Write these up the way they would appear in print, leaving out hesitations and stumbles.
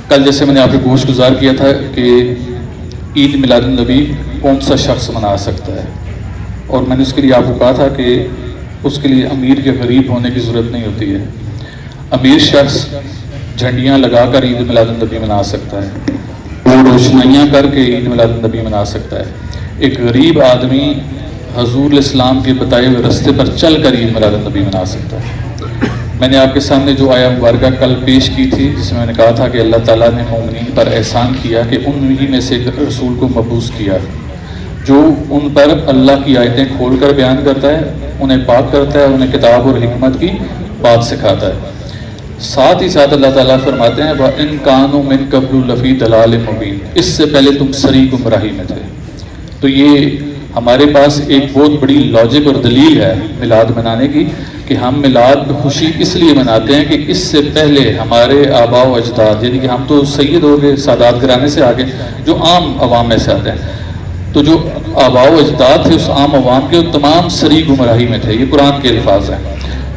کل جیسے میں نے آپ کو گوش گزار کیا تھا کہ عید میلاد النبی کون سا شخص منا سکتا ہے، اور میں نے اس کے لیے آپ کو کہا تھا کہ اس کے لیے امیر کے غریب ہونے کی ضرورت نہیں ہوتی ہے۔ امیر شخص جھنڈیاں لگا کر عید میلاد النبی منا سکتا ہے، وہ روشنائیاں کر کے عید میلاد النبی منا سکتا ہے۔ ایک غریب آدمی حضور الاسلام کے بتائے ہوئے راستے پر چل کر عید میلاد النبی منا سکتا ہے۔ میں نے آپ کے سامنے جو آیا مبارکہ کل پیش کی تھی، جس میں نے کہا تھا کہ اللہ تعالیٰ نے مومنین پر احسان کیا کہ ان ہی میں سے ایک رسول کو مبعوث کیا جو ان پر اللہ کی آیتیں کھول کر بیان کرتا ہے، انہیں پاک کرتا ہے، انہیں کتاب اور حکمت کی بات سکھاتا ہے۔ ساتھ ہی ساتھ اللہ تعالیٰ فرماتے ہیں وَإِن كَانُوا مِن قَبْلُ لَفِي ضَلَالٍ مُبِينٍ، اس سے پہلے تم سری گمراہی میں تھے۔ تو یہ ہمارے پاس ایک بہت بڑی لاجک اور دلیل ہے میلاد منانے کی، کہ ہم میلاد خوشی اس لیے مناتے ہیں کہ اس سے پہلے ہمارے آباء و اجداد، یعنی کہ ہم تو سید ہو گئے سادات گھرانے سے آگے، جو عام عوام میں سے آتے ہیں، تو جو آباء و اجداد تھے اس عام عوام کے، وہ تمام سری گمراہی میں تھے۔ یہ قرآن کے الفاظ ہیں۔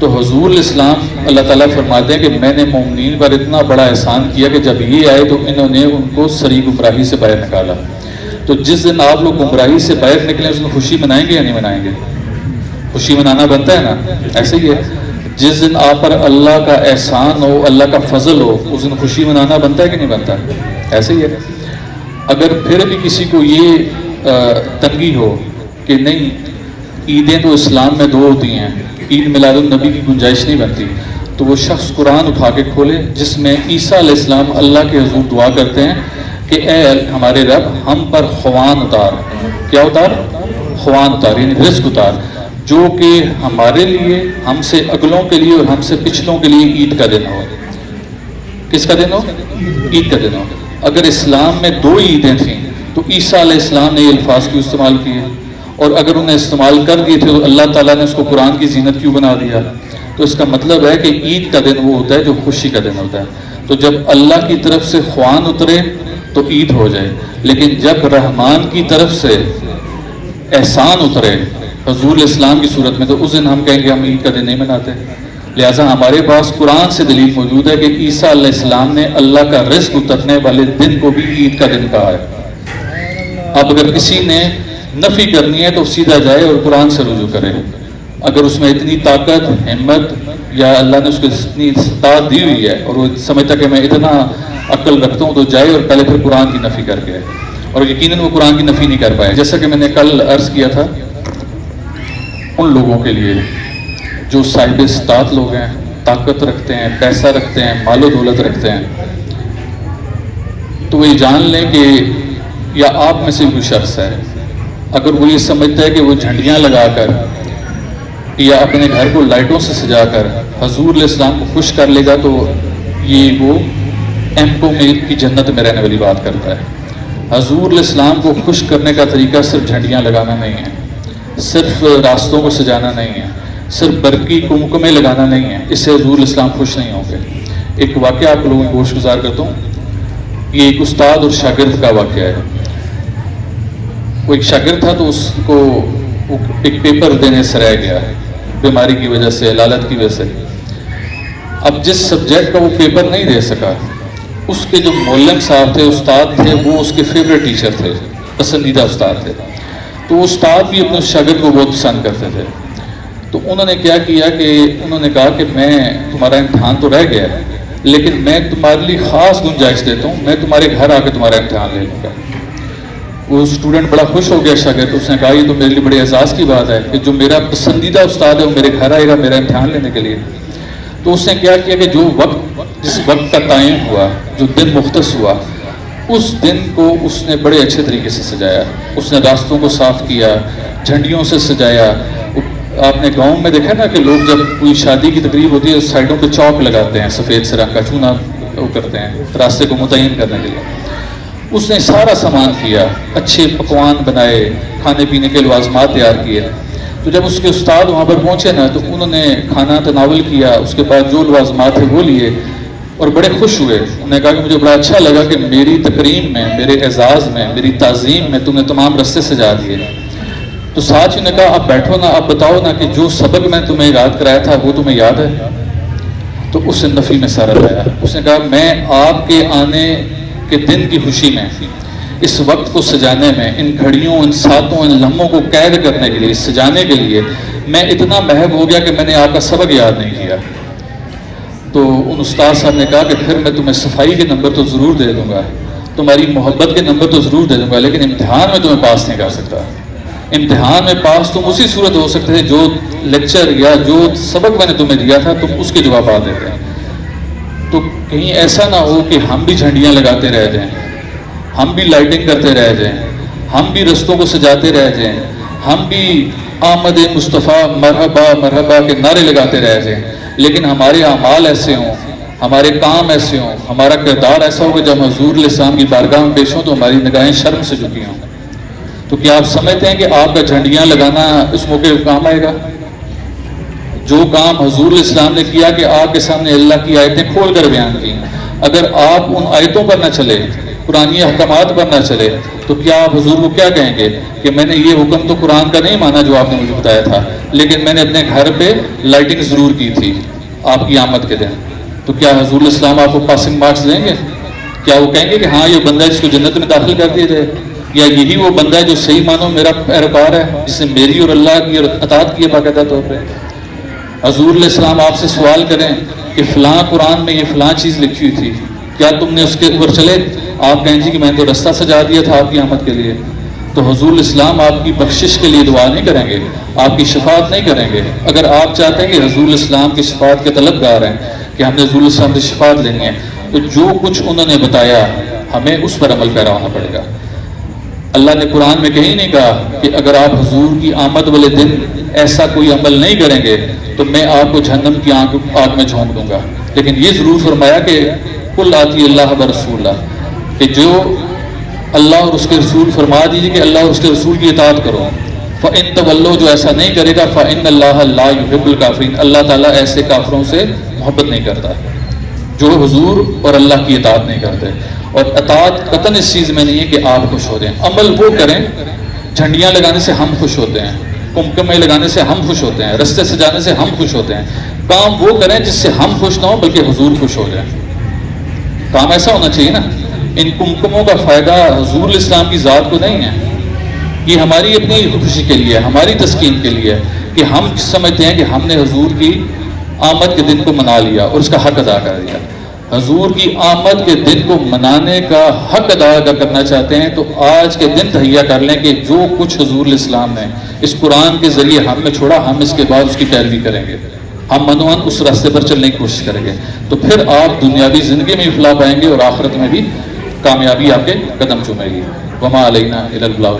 تو حضور الاسلام اللہ تعالیٰ فرماتے ہیں کہ میں نے مومنین پر اتنا بڑا احسان کیا کہ جب یہ آئے تو انہوں نے ان کو سری گمراہی سے باہر نکالا۔ تو جس دن آپ لوگ گمراہی سے باہر نکلیں اس دن خوشی منائیں گے یا نہیں منائیں گے؟ خوشی منانا بنتا ہے نا۔ ایسے ہی ہے، جس دن آپ پر اللہ کا احسان ہو، اللہ کا فضل ہو، اس دن خوشی منانا بنتا ہے کہ نہیں بنتا؟ ایسے ہی ہے۔ اگر پھر بھی کسی کو یہ تنگی ہو کہ نہیں عیدیں تو اسلام میں دو ہوتی ہیں، عید میلاد النبی کی گنجائش نہیں بنتی، تو وہ شخص قرآن اٹھا کے کھولے جس میں عیسیٰ علیہ السلام اللہ کے حضور دعا کرتے ہیں کہ اے ہمارے رب ہم پر خوان اتار۔ کیا اتار؟ خوان اتار، یعنی رزق اتار، جو کہ ہمارے لیے، ہم سے اگلوں کے لیے اور ہم سے پچھلوں کے لیے عید کا دن ہو۔ کس کا دن ہو؟ عید کا دن ہو۔ اگر اسلام میں دو عیدیں تھیں تو عیسیٰ علیہ السلام نے یہ الفاظ کیوں استعمال کیے، اور اگر انہیں استعمال کر دیے تھے تو اللہ تعالیٰ نے اس کو قرآن کی زینت کیوں بنا دیا؟ تو اس کا مطلب ہے کہ عید کا دن وہ ہوتا ہے جو خوشی کا دن ہوتا ہے۔ تو جب اللہ کی طرف سے خوان اترے تو عید ہو جائے، لیکن جب رحمان کی طرف سے احسان اترے حضور الاسلام کی صورت میں، تو اس دن ہم کہیں گے ہم عید کا دن نہیں مناتے۔ لہٰذا ہمارے پاس قرآن سے دلیل موجود ہے کہ عیسیٰ علیہ السلام نے اللہ کا رزق اترنے والے دن کو بھی عید کا دن کہا ہے۔ اب اگر کسی نے نفی کرنی ہے تو سیدھا جائے اور قرآن سے رجوع کرے۔ اگر اس میں اتنی طاقت، ہمت، یا اللہ نے اس کو اتنی استطاعت دی ہوئی ہے اور وہ سمجھتا کہ میں اتنا عقل رکھتا ہوں، تو جائے اور پہلے پھر قرآن کی نفی کر کے، اور یقیناً وہ قرآن کی نفی نہیں کر پائے۔ جیسا کہ میں نے کل عرض کیا تھا، ان لوگوں کے لیے جو صاحب استطاعت لوگ ہیں، طاقت رکھتے ہیں، پیسہ رکھتے ہیں، مال و دولت رکھتے ہیں، تو وہ یہ جان لیں کہ یا آپ میں سے کوئی شخص ہے، اگر وہ یہ سمجھتا ہے کہ وہ جھنڈیاں لگا کر یا اپنے گھر کو لائٹوں سے سجا کر حضور علیہ السلام کو خوش کر لے گا، تو یہ وہ ایمپو میں کی جنت میں رہنے والی بات کرتا ہے۔ حضور علیہ السلام کو خوش کرنے کا طریقہ صرف جھنڈیاں لگانا نہیں ہے، صرف راستوں کو سجانا نہیں ہے، صرف برقی کمکمے لگانا نہیں ہے، اس سے حضور علیہ السلام خوش نہیں ہوں گے۔ ایک واقعہ آپ لوگوں کو گوش گزار کرتا ہوں۔ یہ ایک استاد اور شاگرد کا واقعہ ہے۔ وہ ایک شاگرد تھا تو اس کو ایک پیپر دینے سے رہ گیا بیماری کی وجہ سے، لالت کی وجہ سے۔ اب جس سبجیکٹ کا وہ پیپر نہیں دے سکا، اس کے جو معلم صاحب تھے، استاد تھے، وہ اس کے فیوریٹ ٹیچر تھے، پسندیدہ استاد تھے۔ تو وہ استاد بھی اپنے شاگرد کو بہت پسند کرتے تھے۔ تو انہوں نے کیا کیا کہ انہوں نے کہا کہ میں تمہارا امتحان تو رہ گیا ہے، لیکن میں تمہارے لیے خاص گنجائش دیتا ہوں، میں تمہارے گھر آ کے تمہارا امتحان لے لوں گا۔ وہ اسٹوڈنٹ بڑا خوش ہو گیا شاگرد، اس نے کہا یہ تو میرے لیے بڑے اعزاز کی بات ہے کہ جو میرا پسندیدہ استاد ہے وہ میرے گھر آئے گا میرا امتحان لینے کے لیے۔ تو اس نے کیا کیا کہ جو وقت، جس وقت کا تعین ہوا، جو دن مختص ہوا، اس دن کو اس نے بڑے اچھے طریقے سے سجایا۔ اس نے راستوں کو صاف کیا، جھنڈیوں سے سجایا۔ آپ نے گاؤں میں دیکھا نا کہ لوگ جب کوئی شادی کی تقریب ہوتی ہے سائڈوں پہ چوک لگاتے ہیں، سفید سے رنگ کا چونا وہ کرتے ہیں راستے کو متعین کرنے کے لیے۔ اس نے سارا سامان کیا، اچھے پکوان بنائے، کھانے پینے کے لوازمات تیار کیے۔ تو جب اس کے استاد وہاں پر پہنچے نا تو انہوں نے کھانا تناول کیا، اس کے بعد جو لوازمات ہیں وہ لیے اور بڑے خوش ہوئے۔ انہوں نے کہا کہ مجھے بڑا اچھا لگا کہ میری تکریم میں، میرے اعزاز میں، میری تعظیم میں تم نے تمام رستے سجا دیے۔ تو ساتھیوں نے کہا اب بیٹھو نا، اب بتاؤ نا کہ جو سبق میں تمہیں یاد کرایا تھا وہ تمہیں یاد ہے؟ تو اس سے نفی میں سارا لایا. اس نے کہا میں آپ کے آنے کے دن کی خوشی میں، اس وقت کو سجانے میں، ان گھڑیوں، ان ساتوں، ان لمحوں کو قید کرنے کے لیے، سجانے کے لیے میں اتنا محب ہو گیا کہ میں نے آپ کا سبق یاد نہیں کیا. تو ان استاد صاحب نے کہا کہ پھر میں تمہیں صفائی کے نمبر تو ضرور دے دوں گا، تمہاری محبت کے نمبر تو ضرور دے دوں گا، لیکن امتحان میں تمہیں پاس نہیں کر سکتا. امتحان میں پاس تم اسی صورت ہو سکتے تھے جو لیکچر یا جو سبق میں نے تمہیں دیا تھا تم اس کے جوابات دیتے ہیں. تو کہیں ایسا نہ ہو کہ ہم بھی جھنڈیاں لگاتے رہ جائیں، ہم بھی لائٹنگ کرتے رہ جائیں، ہم بھی رستوں کو سجاتے رہ جائیں، ہم بھی آمد مصطفیٰ مرحبا مرحبا کے نعرے لگاتے رہ جائیں، لیکن ہمارے اعمال ایسے ہوں، ہمارے کام ایسے ہوں، ہمارا کردار ایسا ہو کہ جب حضور علیہ السلام کی بارگاہ میں پیش ہوں تو ہماری نگاہیں شرم سے جھکی ہوں. تو کیا آپ سمجھتے ہیں کہ آپ کا جھنڈیاں لگانا اس موقع پہ کام آئے گا؟ جو کام حضور علیہ السلام نے کیا کہ آپ کے سامنے اللہ کی آیتیں کھول کر بیان کی، اگر آپ ان آیتوں پر نہ چلے، قرآنی احکامات پر نہ چلے، تو کیا آپ حضور کو کیا کہیں گے کہ میں نے یہ حکم تو قرآن کا نہیں مانا جو آپ نے مجھے بتایا تھا، لیکن میں نے اپنے گھر پہ لائٹنگ ضرور کی تھی آپ کی آمد کے دن. تو کیا حضور علیہ السلام آپ کو پاسنگ مارکس دیں گے؟ کیا وہ کہیں گے کہ ہاں یہ بندہ جس کو جنت میں داخل کر دیا جائے، یا یہی وہ بندہ ہے جو صحیح معنوں میرا پیروکار ہے، جس نے میری اور اللہ کی اطاعت کی ہے باقاعدہ طور پہ؟ حضور علیہ السلام آپ سے سوال کریں کہ فلاں قرآن میں یہ فلاں چیز لکھی ہوئی تھی، کیا تم نے اس کے اوپر چلے؟ آپ کہیں جی کہ میں نے تو رستہ سجا دیا تھا آپ کی آمد کے لیے. تو حضور علیہ السلام آپ کی بخشش کے لیے دعا نہیں کریں گے، آپ کی شفاعت نہیں کریں گے. اگر آپ چاہتے ہیں کہ حضور علیہ السلام کی شفاعت کے طلبگار ہیں، کہ ہم نے حضور علیہ السلام سے شفاعت لینی ہے، تو جو کچھ انہوں نے بتایا ہمیں اس پر عمل پیرا ہونا پڑے گا. اللہ نے قرآن میں کہیں نہیں کہا کہ اگر آپ حضور کی آمد والے دن ایسا کوئی عمل نہیں کریں گے تو میں آپ کو جہنم کی آگ میں جھونک دوں گا، لیکن یہ ضرور فرمایا کہ قل آتی اللہ برسول اللہ، کہ جو اللہ اور اس کے رسول، فرما دیجیے کہ اللہ اور اس کے رسول کی اطاعت کرو. فَإِن تَوَلَّوْا، جو ایسا نہیں کرے گا، فَإِنَّ اللَّهَ لَا يُحِبُّ الْكَافِرِينَ، اللہ تعالیٰ ایسے کافروں سے محبت نہیں کرتا جو حضور اور اللہ کی اطاعت نہیں کرتے. اور اطاعت قطعاً اس چیز میں نہیں ہے کہ آپ خوش ہو جائیں. عمل وہ کریں، جھنڈیاں لگانے سے ہم خوش ہوتے ہیں، کمکمے لگانے سے ہم خوش ہوتے ہیں، رستے سجانے سے ہم خوش ہوتے ہیں. کام وہ کریں جس سے ہم خوش نہ ہوں بلکہ حضور خوش ہو جائیں. کام ایسا ہونا چاہیے نا. ان کمکموں کا فائدہ حضور علیہ السلام کی ذات کو نہیں ہے، یہ ہماری اپنی خوشی کے لیے، ہماری تسکین کے لیے، کہ ہم سمجھتے ہیں کہ ہم نے حضور کی آمد کے دن کو منا لیا اور اس کا حق ادا کر دیا. حضور کی آمد کے دن کو منانے کا حق ادا کرنا چاہتے ہیں تو آج کے دن تہیا کر لیں کہ جو کچھ حضور علیہ السلام نے اس قرآن کے ذریعے ہم میں چھوڑا، ہم اس کے بعد اس کی پیروی کریں گے، ہم منوان اس راستے پر چلنے کی کوشش کریں گے. تو پھر آپ دنیاوی زندگی میں فلاح پائیں گے اور آخرت میں بھی کامیابی آپ کے قدم چومے گی. وما علینا الا البلاغ.